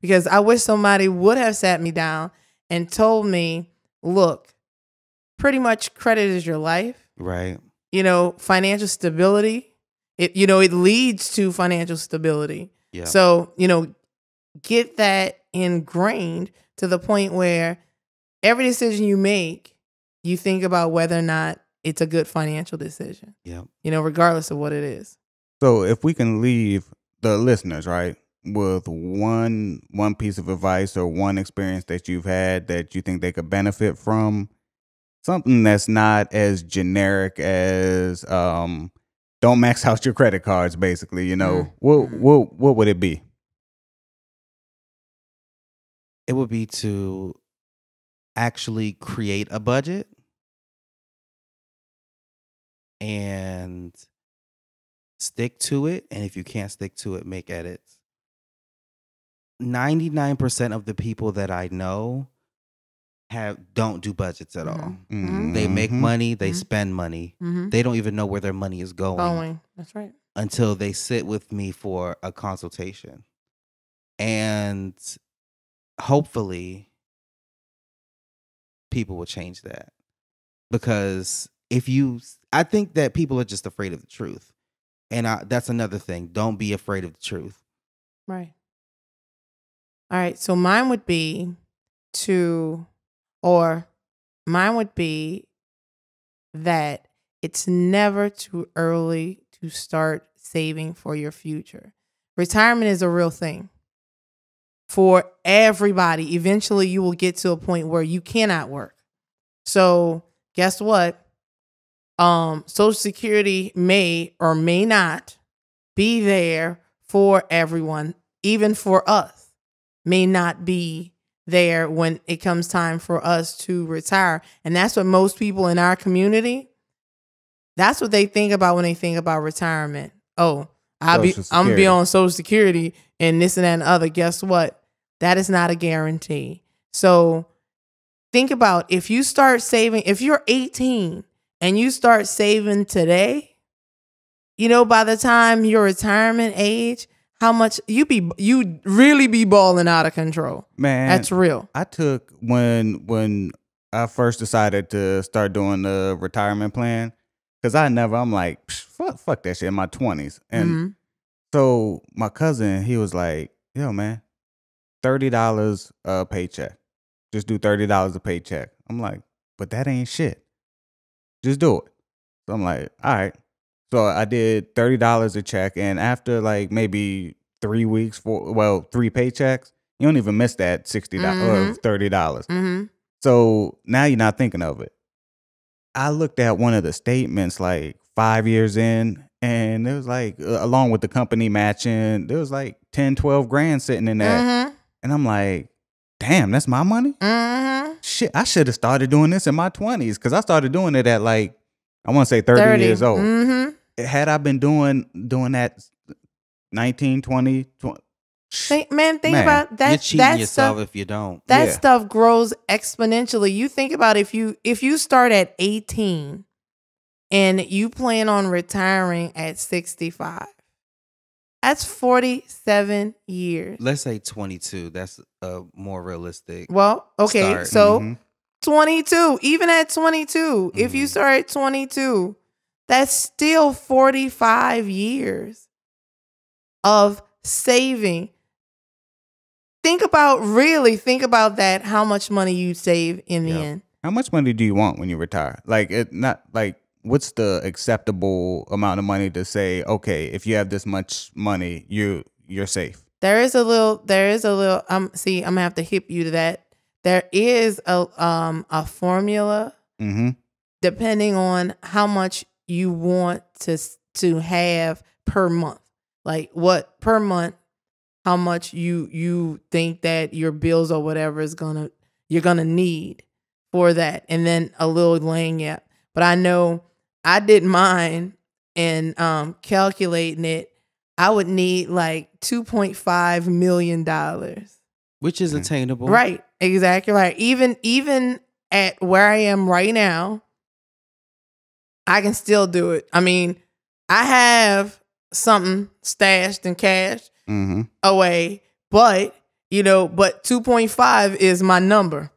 because I wish somebody would have sat me down and told me, look, pretty much credit is your life. Right. Financial stability, it leads to financial stability. Yeah. So, get that ingrained to the point where every decision you make, you think about whether or not it's a good financial decision. Yeah. Regardless of what it is. So if we can leave the listeners, right, with one piece of advice or one experience that you've had that you think they could benefit from, something that's not as generic as don't max out your credit cards, basically, what would it be? It would be to actually create a budget and stick to it. And if you can't stick to it, make edits. 99% of the people that I know don't do budgets at all. Mm-hmm. They make money, they spend money. Mm-hmm. They don't even know where their money is going. That's right. Until they sit with me for a consultation. And hopefully people will change that. Because I think that people are just afraid of the truth. And that's another thing. Don't be afraid of the truth. Right. All right. So mine would be that it's never too early to start saving for your future. Retirement is a real thing for everybody. Eventually, you will get to a point where you cannot work. So guess what? Social Security may or may not be there for everyone, even for us, may not be there when it comes time for us to retire. And that's what most people in our community, that's what they think about when they think about retirement. Oh, I'm gonna be on Social Security and this and that and other. Guess what? That is not a guarantee. So think about if you start saving, if you're 18 and you start saving today, by the time your retirement age, how much you really be balling out of control. Man, that's real. I took when I first decided to start doing the retirement plan, because I'm like, fuck that shit in my 20s. And so my cousin, he was like, yo, man, $30 a paycheck. Just do $30 a paycheck. I'm like, but that ain't shit. Just do it. So I'm like, all right. So I did $30 a check, and after like maybe 3 weeks, 3 paychecks, you don't even miss that $60 or $30. Mm-hmm. So now you're not thinking of it. I looked at one of the statements like 5 years in, and there was like, along with the company matching, there was like 10, 12 grand sitting in that. And I'm like, damn, that's my money? Shit, I should have started doing this in my 20s, because I started doing it at like, I want to say 30 years old. Had I been doing that 19, 20, think about that. You're cheating yourself if you don't. That stuff grows exponentially. You think about if you start at 18 and you plan on retiring at 65, that's 47 years. Let's say 22. That's a more realistic. Well, okay, start. so 22. Even at 22, if you start at 22, that's still 45 years of saving. Think about that, how much money you save in the end. How much money do you want when you retire? Like, what's the acceptable amount of money to say, okay, if you have this much money, you're safe? There is a little, I'm gonna have to hip you to that. There is a formula depending on how much you want to have per month. Like what per month, how much you think that your bills or whatever you're gonna need for that, and then a little lagniappe. But I know I did mine and calculating it, I would need like $2.5 million, which is attainable. Right, exactly right. Even at where I am right now, I can still do it. I mean, I have something stashed and cashed away, but but 2.5 is my number.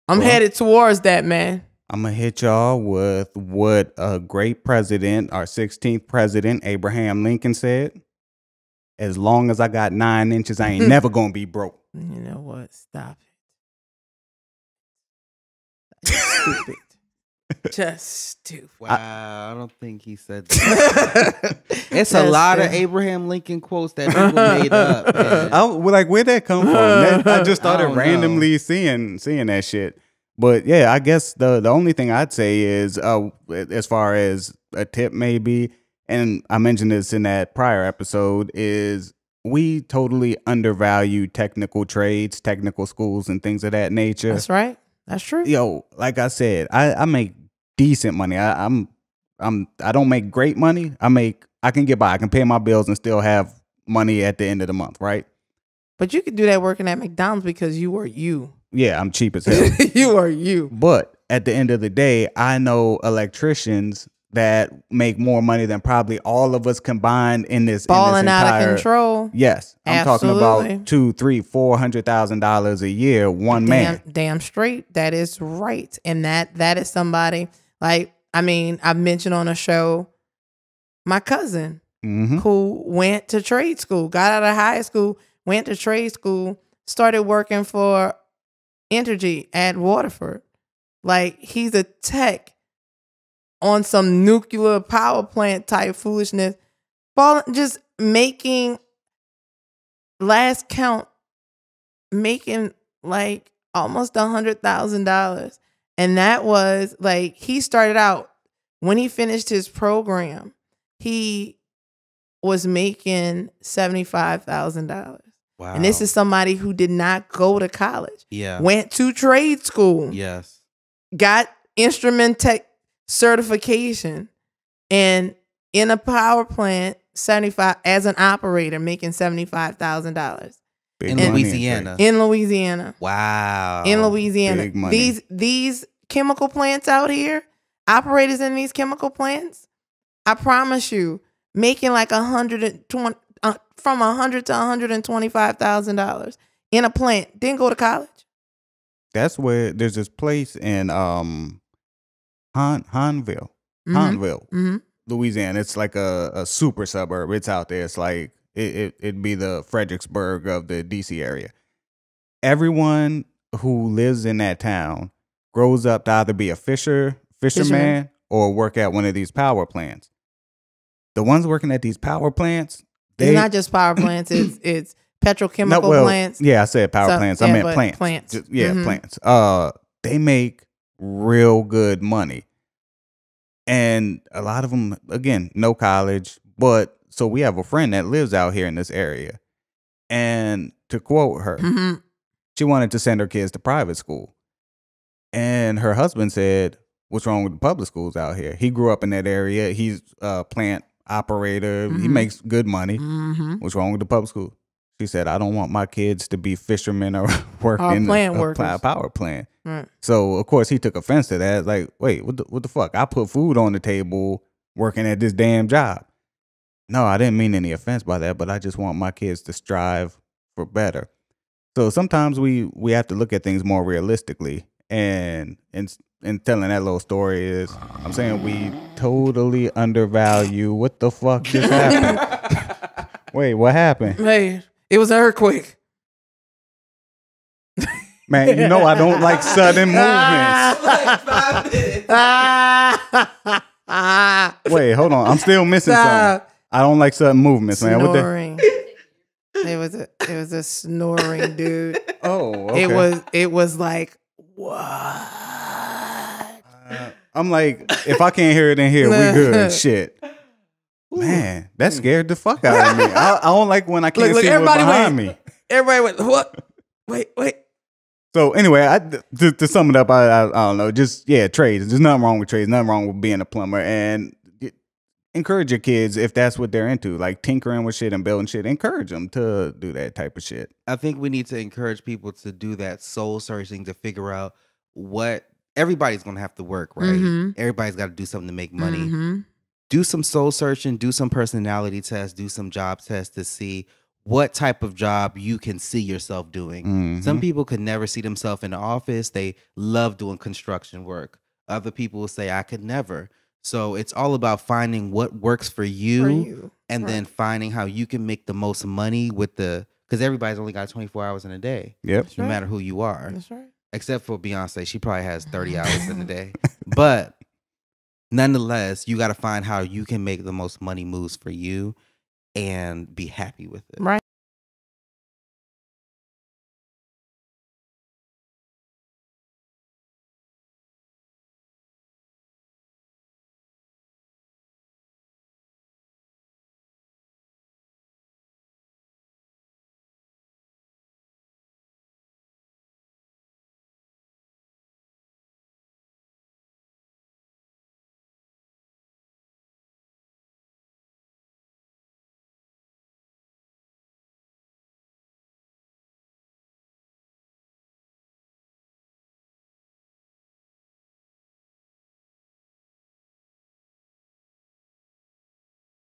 I'm headed towards that, man. I'm going to hit y'all with what a great president, our 16th president, Abraham Lincoln, said. As long as I got 9 inches, I ain't never going to be broke. You know what? Stop it. Stupid. Just stupid. Wow, I don't think he said that. It's a lot of Abraham Lincoln quotes that people made up. Where'd that come from? I just started randomly seeing that shit. But yeah, I guess the only thing I'd say is, as far as a tip maybe, and I mentioned this in that prior episode, is we totally undervalue technical trades, technical schools, and things of that nature. That's right. That's true. Yo, like I said, I make decent money. I don't make great money. I can get by. I can pay my bills and still have money at the end of the month, right? But you could do that working at McDonald's because you are you. Yeah, I'm cheap as hell. You are you. But at the end of the day, I know electricians that make more money than probably all of us combined in this balling entire, out of control. Yes, I'm Absolutely. talking about $200,000-$400,000 a year. Man, damn straight. That is right, and that is somebody like I've mentioned on a show my cousin who went to trade school, got out of high school, went to trade school, started working for Energy at Waterford. Like he's a tech on some nuclear power plant type foolishness, just making last count, making like almost $100,000. And that was like, he started out when he finished his program, he was making $75,000. Wow. And this is somebody who did not go to college. Yeah. Went to trade school. Yes. Got instrument tech certification, and in a power plant, 75 as an operator, making $75,000 in Louisiana. In Louisiana, wow. In Louisiana, big money. These chemical plants out here, operators in these chemical plants, I promise you, making like $120 from $100,000 to $125,000 in a plant. Didn't go to college. That's where there's this place in Hahnville, Louisiana. It's like a super suburb. It's out there. It's like it'd be the Fredericksburg of the DC area. Everyone who lives in that town grows up to either be a fisherman or work at one of these power plants. The ones working at these power plants, it's not just power plants. It's petrochemical plants. Yeah, I said power plants. I meant plants. Plants. Plants. They make real good money. And a lot of them, again, no college. But so we have a friend that lives out here in this area. And to quote her, she wanted to send her kids to private school. And her husband said, "What's wrong with the public schools out here?" He grew up in that area. He's a plant operator. He makes good money. What's wrong with the public school? She said, "I don't want my kids to be fishermen or work in a power plant." Right. So, of course, he took offense to that. Like, wait, what the fuck? I put food on the table working at this damn job. No, I didn't mean any offense by that, but I just want my kids to strive for better. So sometimes we have to look at things more realistically. And telling that little story is, I'm saying we totally undervalue. What the fuck just happened? Wait, what happened? Hey, it was an earthquake. Man, you know I don't like sudden movements. Wait, hold on. I'm still missing something. I don't like sudden movements, man. Snoring. It was a snoring, dude. Oh, okay. It was like, what? I'm like, if I can't hear it in here, we good. Shit. Man, that scared the fuck out of me. I don't like when I can't see what's behind me. Everybody went, what? Wait. So anyway, to sum it up, I don't know. Just, trades. There's nothing wrong with trades. Nothing wrong with being a plumber. And encourage your kids if that's what they're into, like tinkering with shit and building shit. Encourage them to do that type of shit. I think we need to encourage people to do that soul searching to figure out what everybody's going to have to work, right? Everybody's got to do something to make money. Do some soul searching, do some personality tests, do some job tests to see what type of job you can see yourself doing. Some people could never see themselves in the office. They love doing construction work. Other people will say, I could never. So it's all about finding what works for you, and then finding how you can make the most money with because everybody's only got 24 hours in a day. Yep. No matter who you are. That's right. Except for Beyonce. She probably has 30 hours in a day. But nonetheless, you got to find how you can make the most money moves for you and be happy with it. Right.